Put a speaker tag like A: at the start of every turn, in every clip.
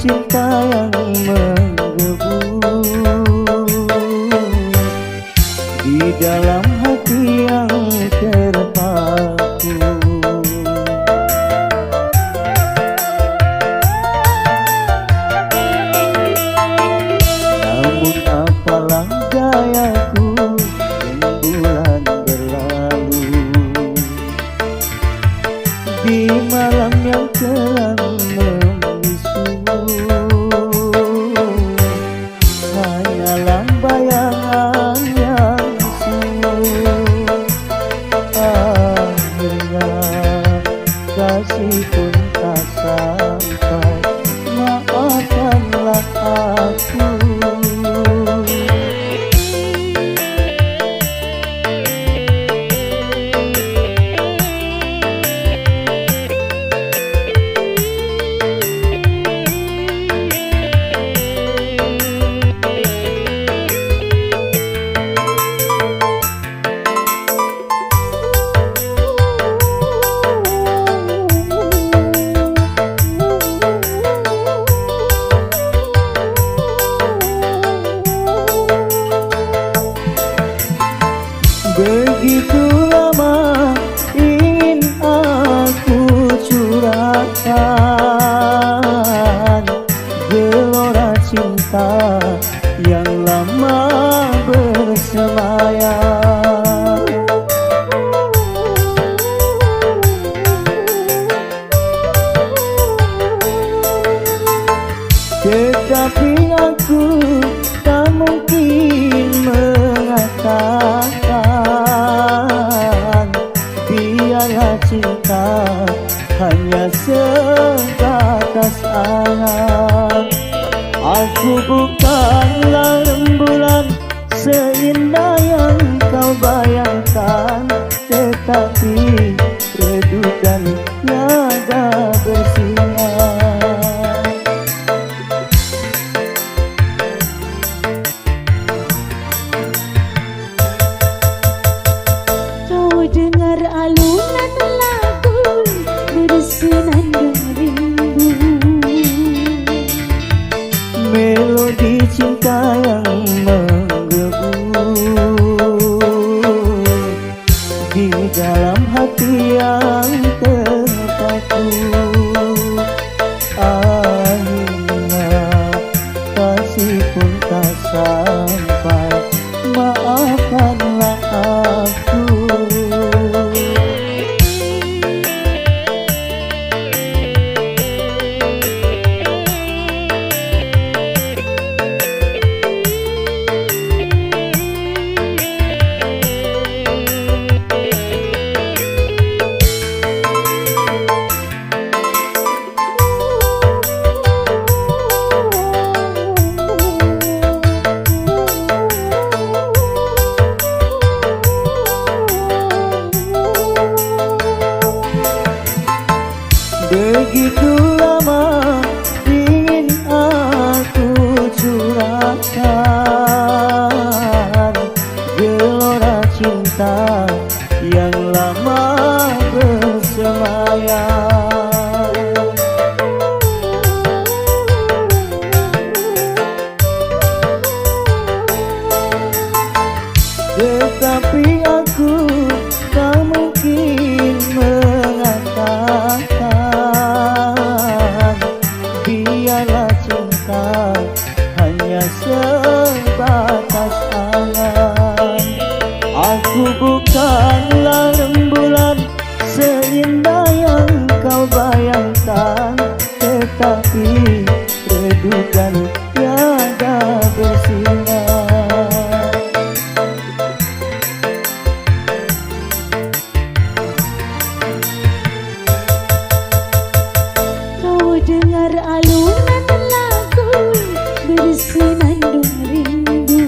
A: cinta yang menggebu di dalam hati yang terpaku. Namun apalah dayaku, rembulan berlalu di malam yang kelam membisu. Hanyalah bayangan yang semu. Akhirnya kasih pun tak sampai, maafkanlah aku. Begitu lama ingin aku curahkan gelora cinta yang lama bersemayam. Tetapi aku tak mungkin mengatakan biarlah cinta hanya sebatas angan. Aku bukanlah rembulan seindah yang kau bayangkan, tetapi redup dan tiada bersinar.
B: Dengar alunan lagu bersenandung rindu,
A: melodi cinta yang menggebu di dalam hati yang terpaku. Akhirnya kasih pun tak sampai, maafkanlah aku. Begitu lama ingin aku curahkan gelora cinta yang lama bersemayam. Tetapi aku tak mungkin mengatakan biarlah cinta hanya sebatas angan. Aku bukanlah rembulan seindah yang kau bayangkan, tetapi redup dan tiada bersinar.
B: dengar alunan lagu bersenandung rindu,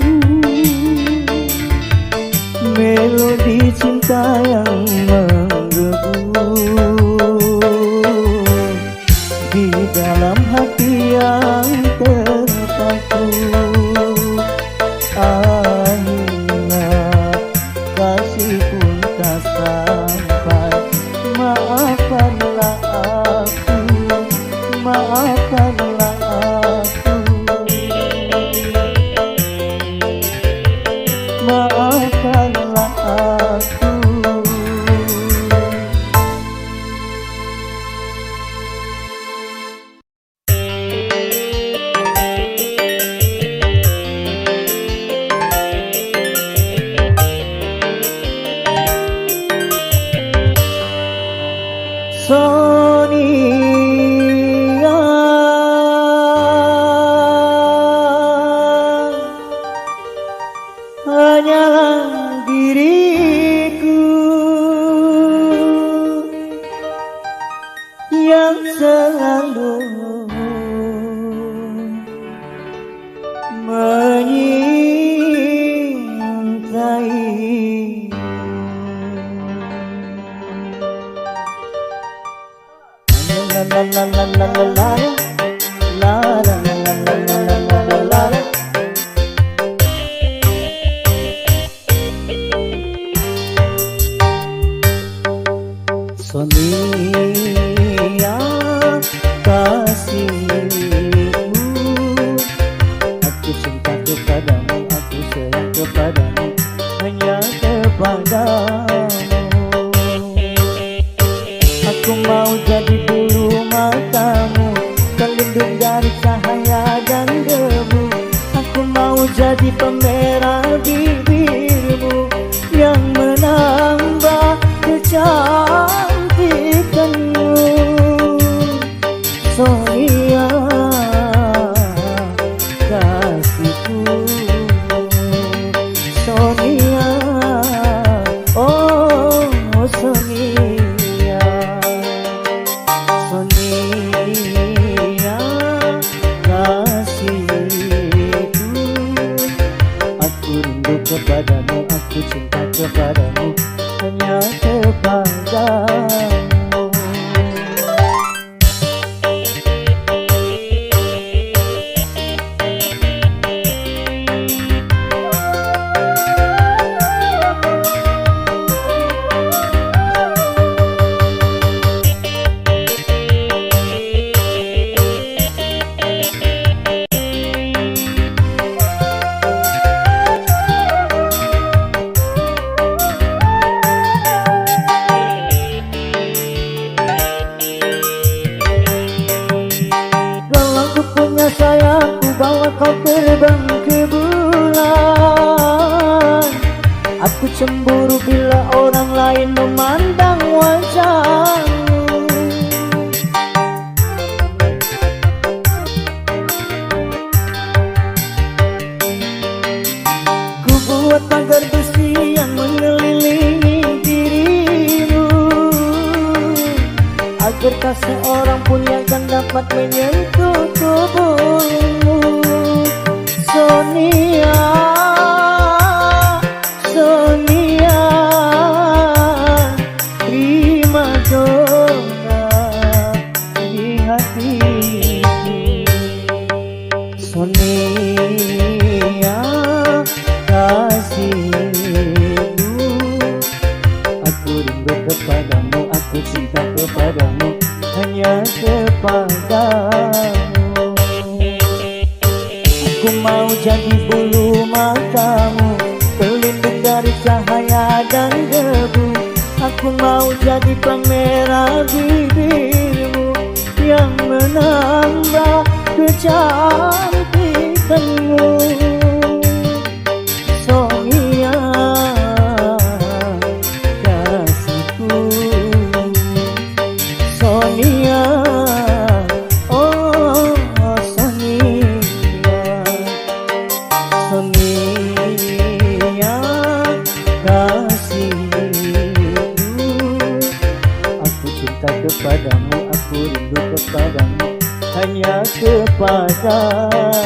A: melodi cinta yang menggebu di dalam hati yang terpaku. Akhirnya kasih pun tak sampai, maafkanlah aku, maafkanlah aku. selalu menyintai. La la la la la la la la la la la la la la la la. Sonia kasihku, aku cinta kepadamu, aku sayang kepadamu, hanya kepadamu. Aku mau jadi bulu matamu, pelindung dari cahaya dan debu. Aku mau jadi pemerah bibirmu yang menambah kecantikanmu. Sonia kasihku, Sonia, oh Sonia, Sonia kasihku. Aku rindu kepadamu, aku cinta kepadamu, hanya kepadamu. Sayangku bawa kau terbang ke bulan. Aku cemburu bila orang lain memandang wajahmu. Ku buat pagar besi yang mengelilingi dirimu, agar tak seorang pun yang akan dapat menyentuh tubuhmu. Sonia, Sonia, prima donna di hatiku. Sonia kasihku, aku rindu kepadamu, aku cinta kepadamu, hanya kepadamu. Aku mau jadi bulu matamu, pelindung dari cahaya dan debu. Aku mau jadi pemerah bibirmu yang menambah kecantikanmu. Sonia kasihku, Sonia, oh Sonia, Sonia kasihku. Aku cinta kepadamu, aku rindu kepadamu, hanya kepadamu.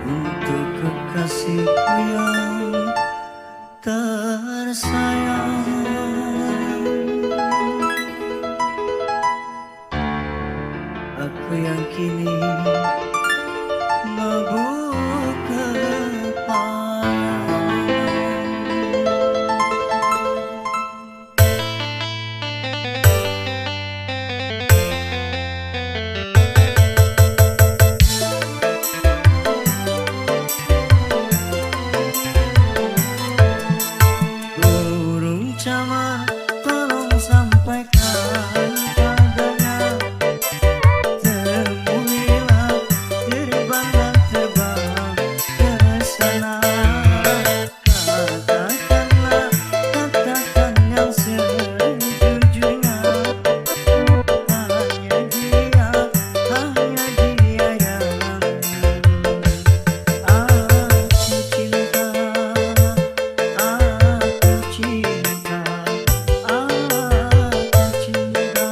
A: Untuk kekasihku yang tersayang, aku yang kini mabuk kepayang. Burung camar tolong sampaikan padanya, temuilah terbanglah terbang ke sana. Katakanlah katakan yang sejujurnya, hanya dia yang aku cinta. Aku cinta, aku cinta.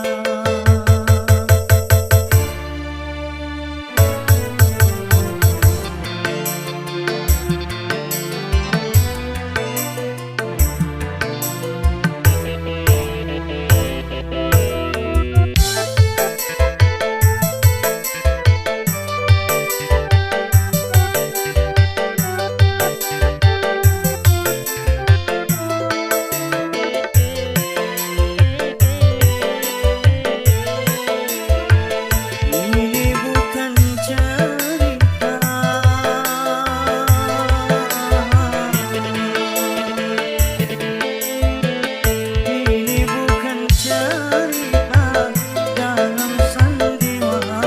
A: Ini bukan cerita, ini bukan cerita dalam sandiwara.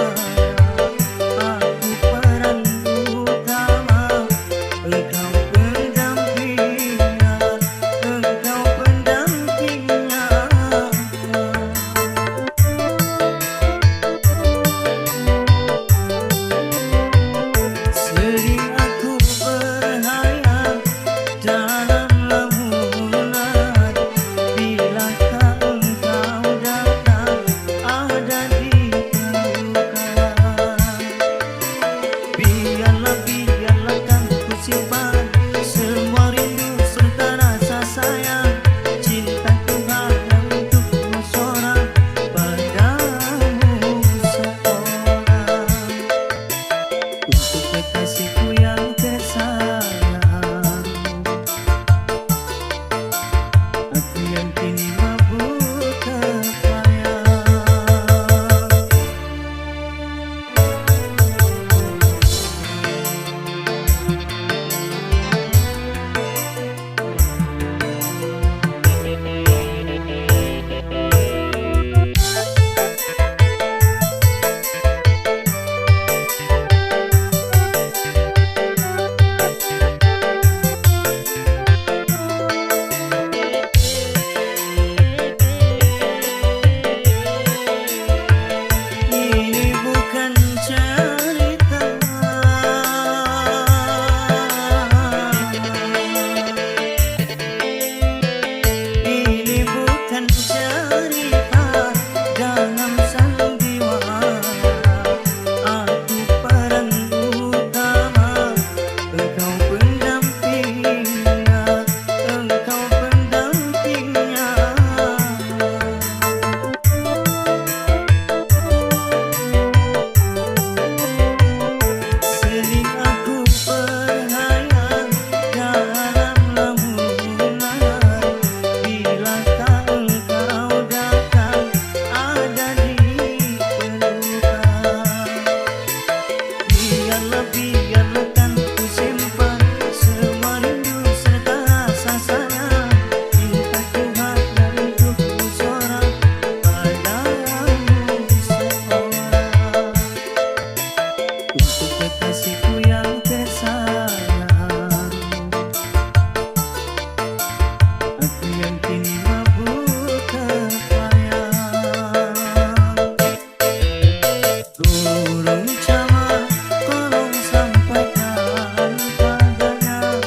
A: Aku peran utama, engkau pendampingnya, engkau pendampingnya. Sering aku berhayal dalam lamunan, bilakah engkau datang ada di kelukan. Biarlah kan ku simpan semua rindu serta rasa sayang, cintaku hanya untukmu seorang, padamu seorang. Untuk kekasihku yang tersayang, aku yang kini mabuk kepayang. kekasihku yang tersayang. Aku yang kini mabuk kepayang. Gurung Camat, tolong sampaikan padanya,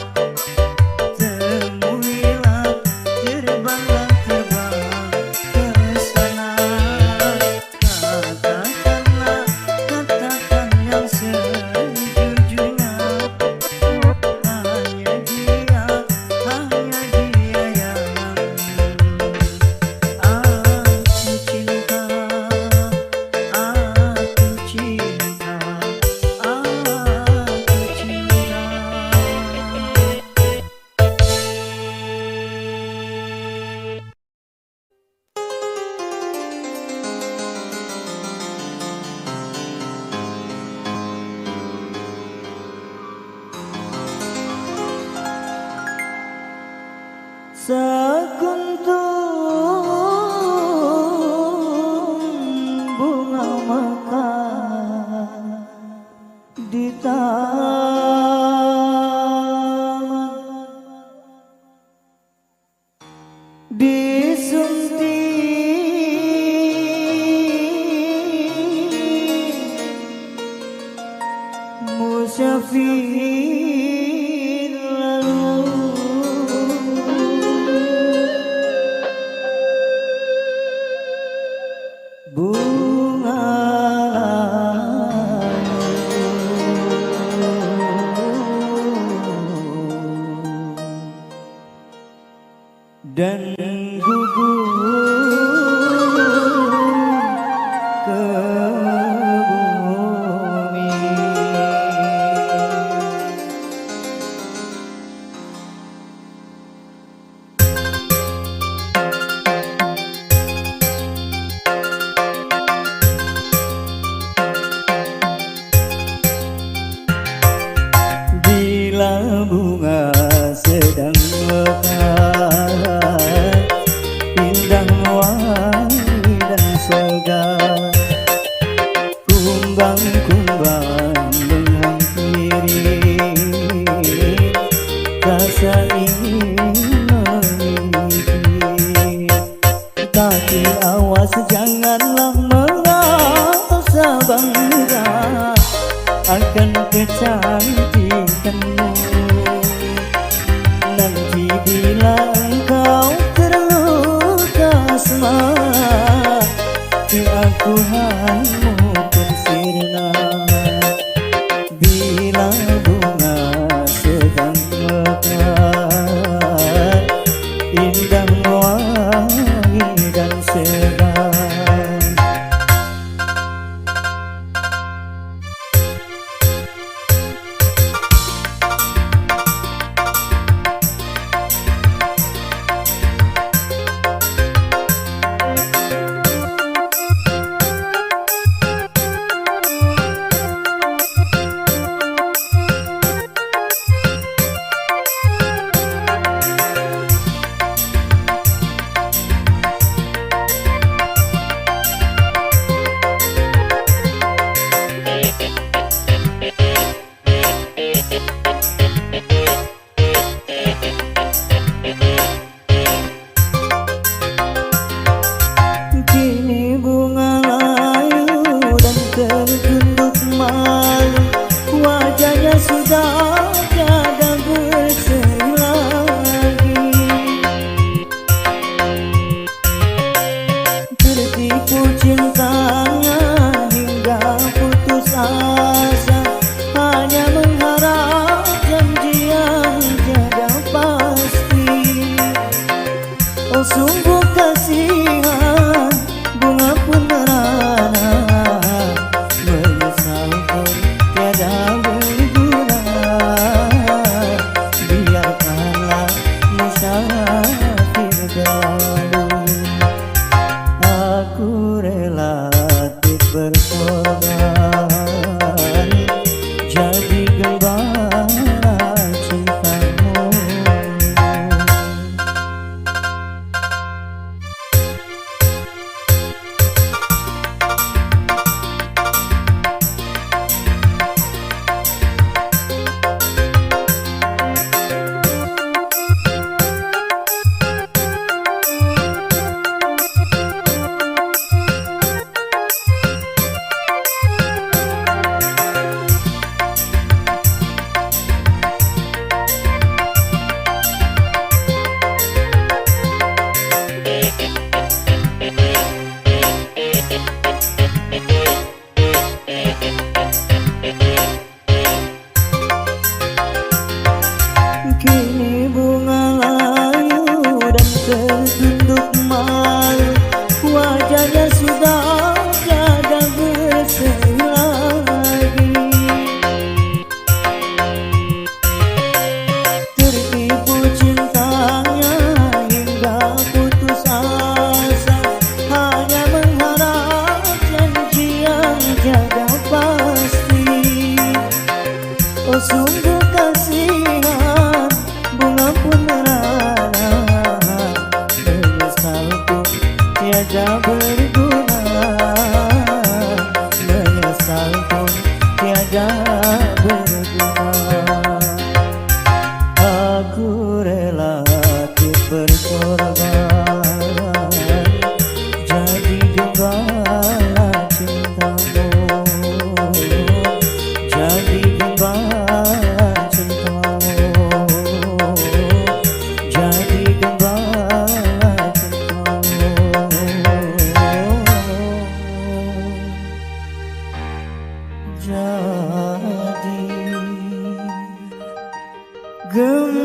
A: temuilah, terbanglah terbang ke sana. Katakanlah, katakan yang sejujurnya, hanya dia yang aku cinta, aku cinta, aku cinta. Sekuntum bunga mekar di taman, disunting musyafir lalu. Bunga dan gugur ke bumi. Bila bunga sedang mekar, indah wangi dan segar, kumbang-kumbang menghampiri, rasa ingin memiliki. Tapi awas janganlah merasa bangga akan kecantikanmu. Nanti bila engkau terluka semangat, aku hanya pun sirna. Bila bunga sedang mekar, indah wangi dan segar. gembala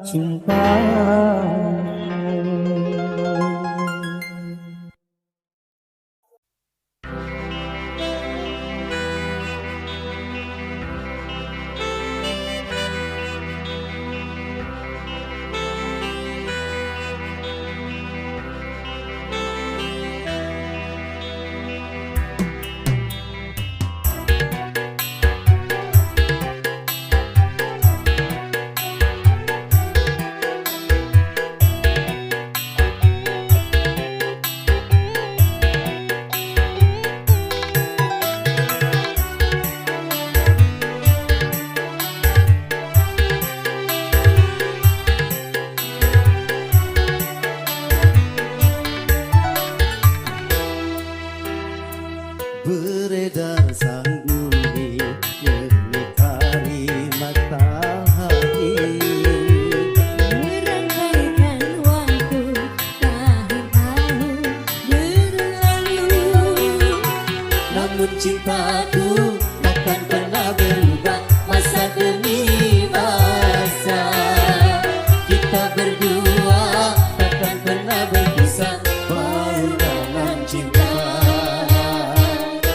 A: cinta.
C: Beredar sang bumi menyinari matahari,
B: merangkaikan waktu tahun-tahun berlalu.
C: namun cintaku takkan pernah berubah masa demi masa. Kita berdua takkan pernah berpisah, bahu dalam cinta.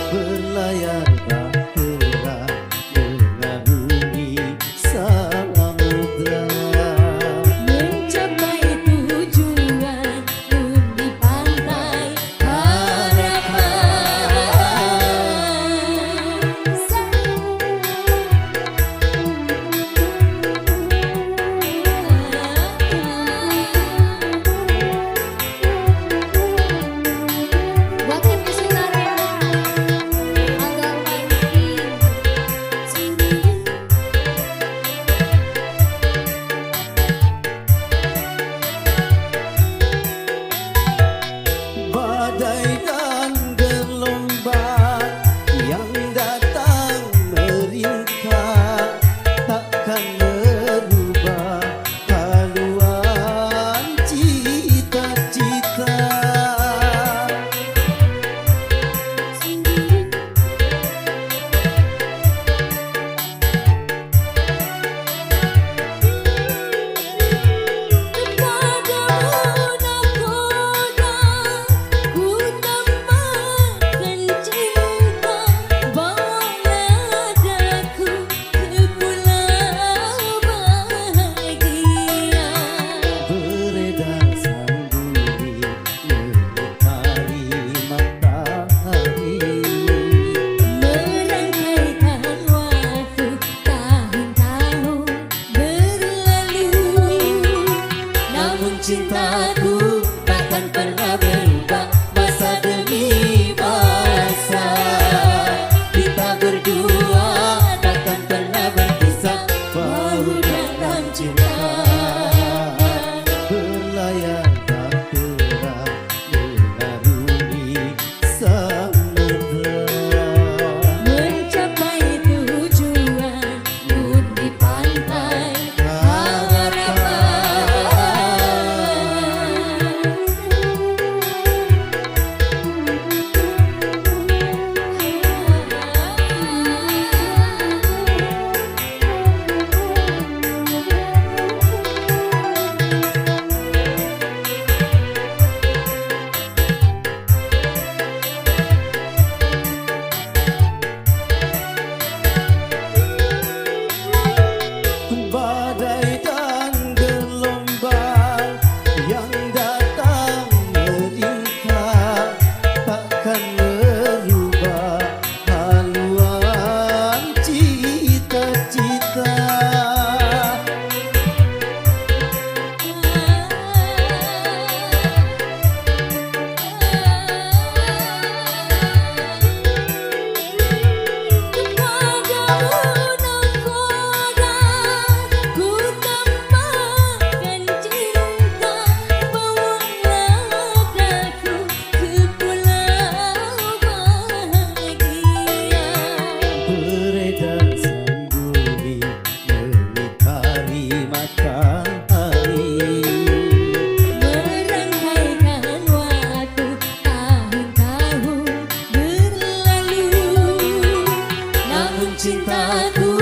C: Berlayar bahtera mengarungi samudra,
B: Mencapai tujuan pun di pantai harapan. Wakil Kesultanan agak manis.
C: badai dan gelombang yang datang meringkah takkan merubah haluan cita-cita. Beredar sang bumi menyinari matahari,
B: Merangkaikan waktu tahun-tahun berlalu.
C: namun cintaku takkan pernah berubah masa demi masa. Kita berdua takkan pernah berpisah, bahu dalam cinta. Berlayar bahtera mengarungi samudra,
B: Mencapai tujuan pun di pantai
C: badai dan gelombang yang datang meringkah takkan merubah haluan cita-cita. Beredar sang bumi menyinari matahari,
B: Merangkaikan waktu tahun-tahun berlalu.
C: namun cintaku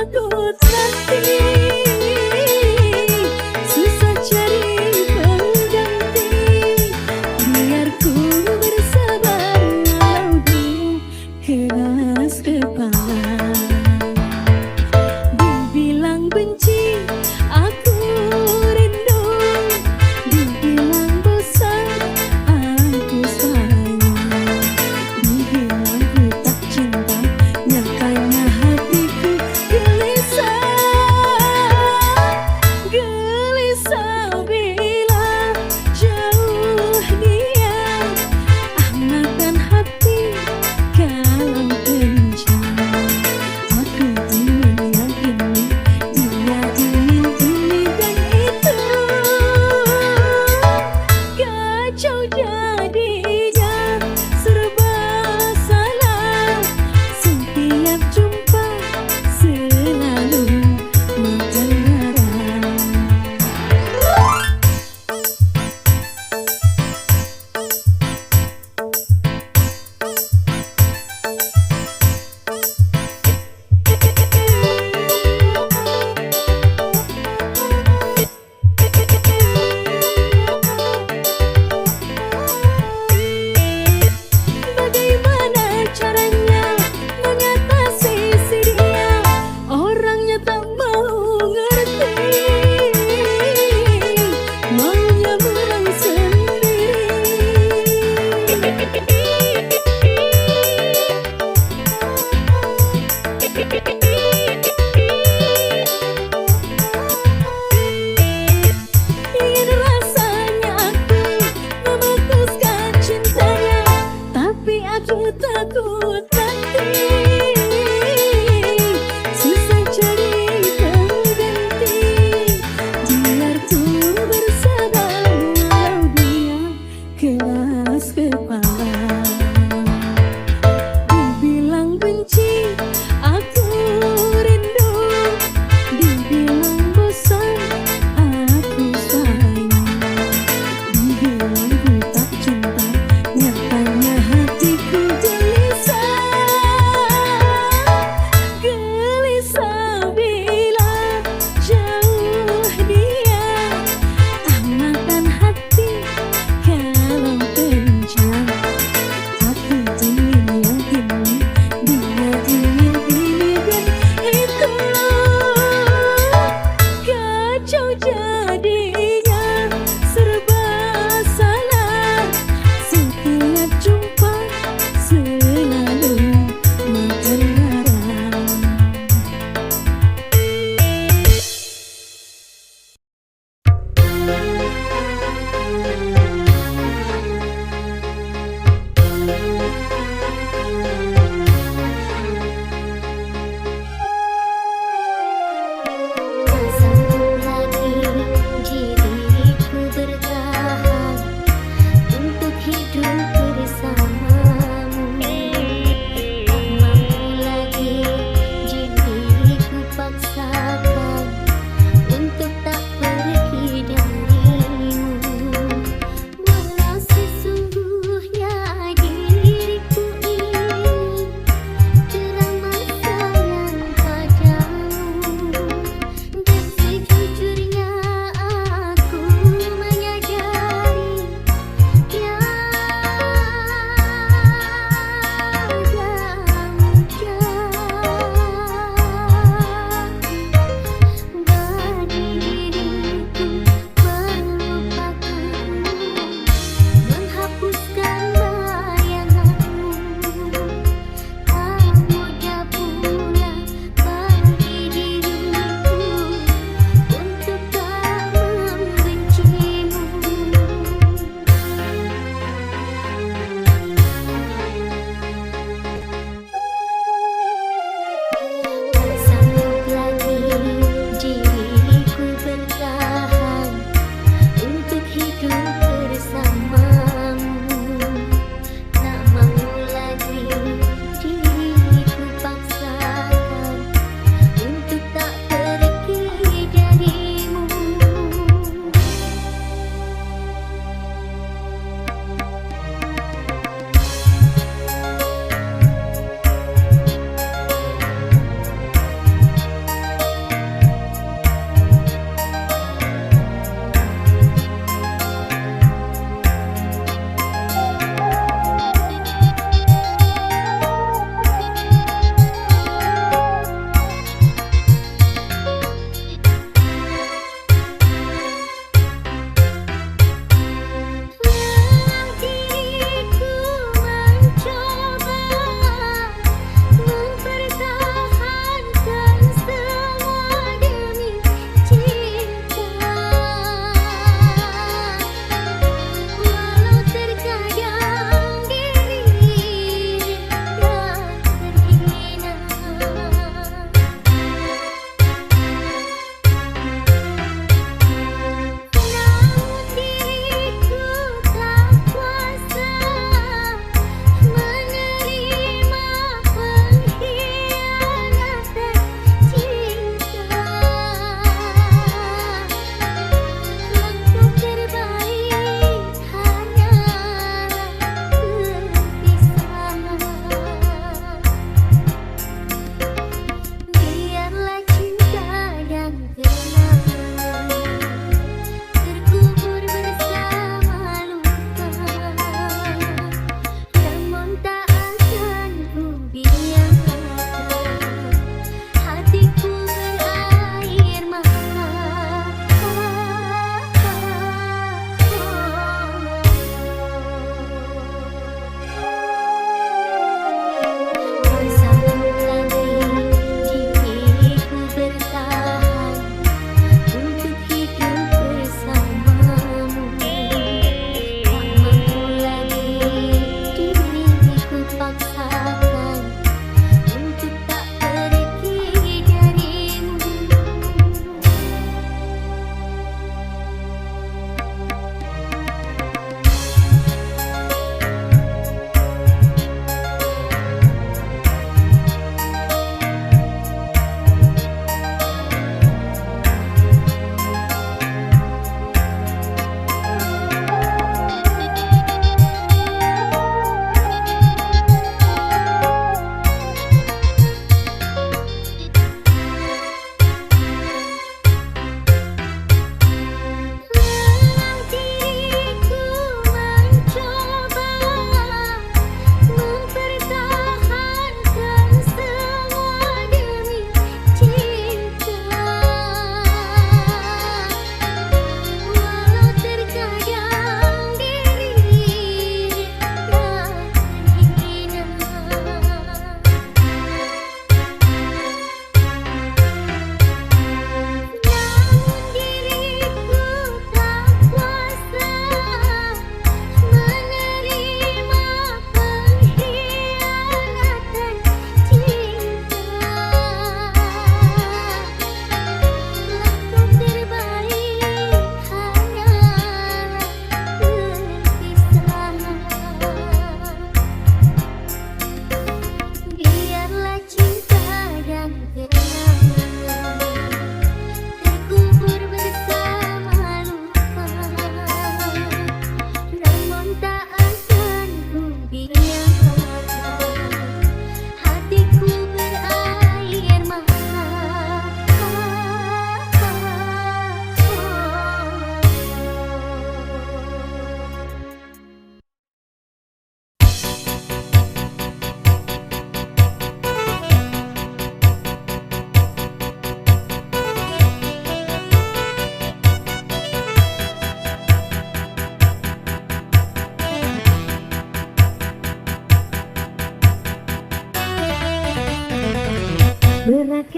B: takut nanti, susah cari pengganti. Biar ku bersabar walau dulu keras kepala. Dibilang benci aku rindu, dibilang bosan aku sayang, dibilang ku tak cinta, nyatanya hatiku gelisah bila jauh dia. Ahmatan hati kalau kencang, aku ingin yang ini, dia ingin ini dan itu. Kacau jadinya, serba salah. Setiap jumpa selalu makan garam. Bagaimana caranya mengatasi si dia, orangnya tak mau ngerti, maunya menang sendiri. Ingin rasanya aku memutuskan cintanya, tapi aku takut nanti, susah cari pengganti. Biar ku bersabar walau dia keras kepala. Dibilang benci aku rindu, dibilang bosan aku sayang, dibilang ku tak cinta, nyatanya hatiku gelisah bila jauh dia. Ahmatan hati kalau kencang, aku ingin yang ini, dia ingin ini dan itu. Kacau jadinya, serba salah. Setiap jumpa selalu makan garam.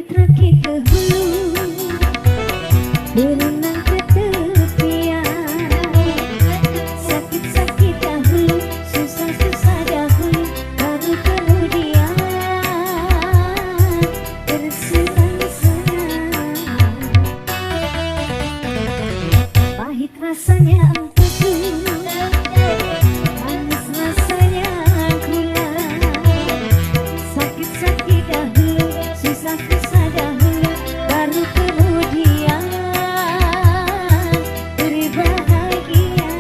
B: Berakit-rakit ke hulu, berenang ke tepian. Sakit-sakit dahulu, susah-susah dahulu, baru kemudian bersenang-senang. Pahit rasanya empedu, manis rasanya gula. Sakit-sakit dahulu, susah-susah dahulu, baru kemudian berbahagia.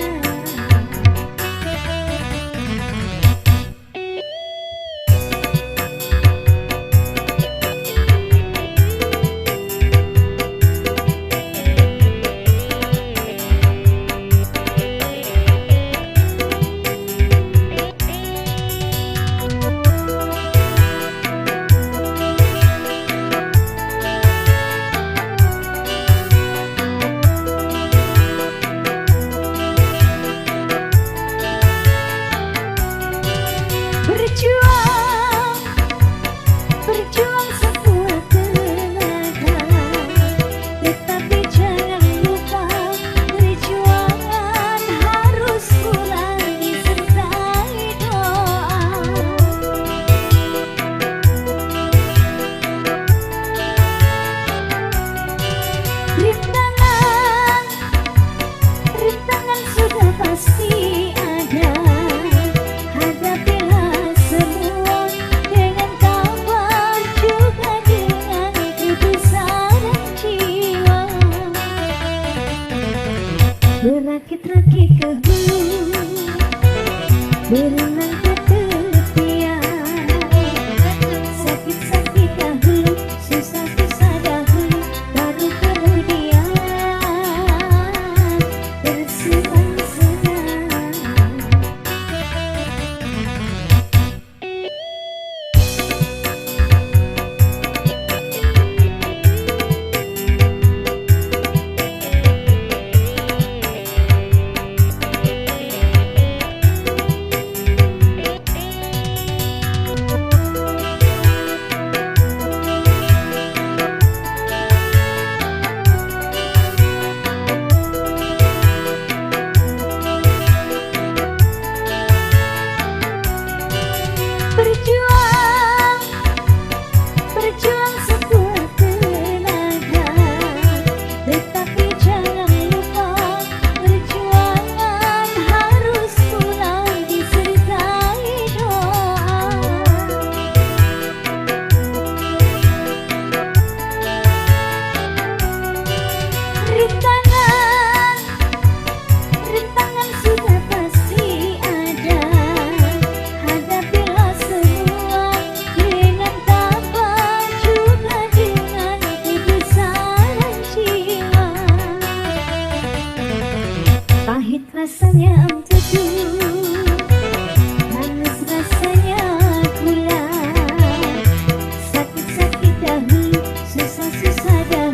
B: Berjuang, berjuang sekuat tenaga, tetapi jangan lupa perjuangan harus mulai disertai doa. Rintangan, rintangan sudah pasti ada. Hadapilah semua dengan tabah, juga dengan kebesaran jiwa. Berakit-rakit ke hulu, berenang ke tepian. Sakit-sakit dahulu, susah-susah dahulu, baru kemudian bersenang-senang. Berjuang, berjuang sekuat tenaga, tetapi jangan lupa perjuangan harus mulai disertai doa. Rintangan, rintangan sudah pasti ada. Hadapilah semua dengan tabah, juga dengan kebesaran jiwa. Pahit rasanya empedu, manis rasanya gula. Sakit-sakit dahulu, susah-susah dahulu,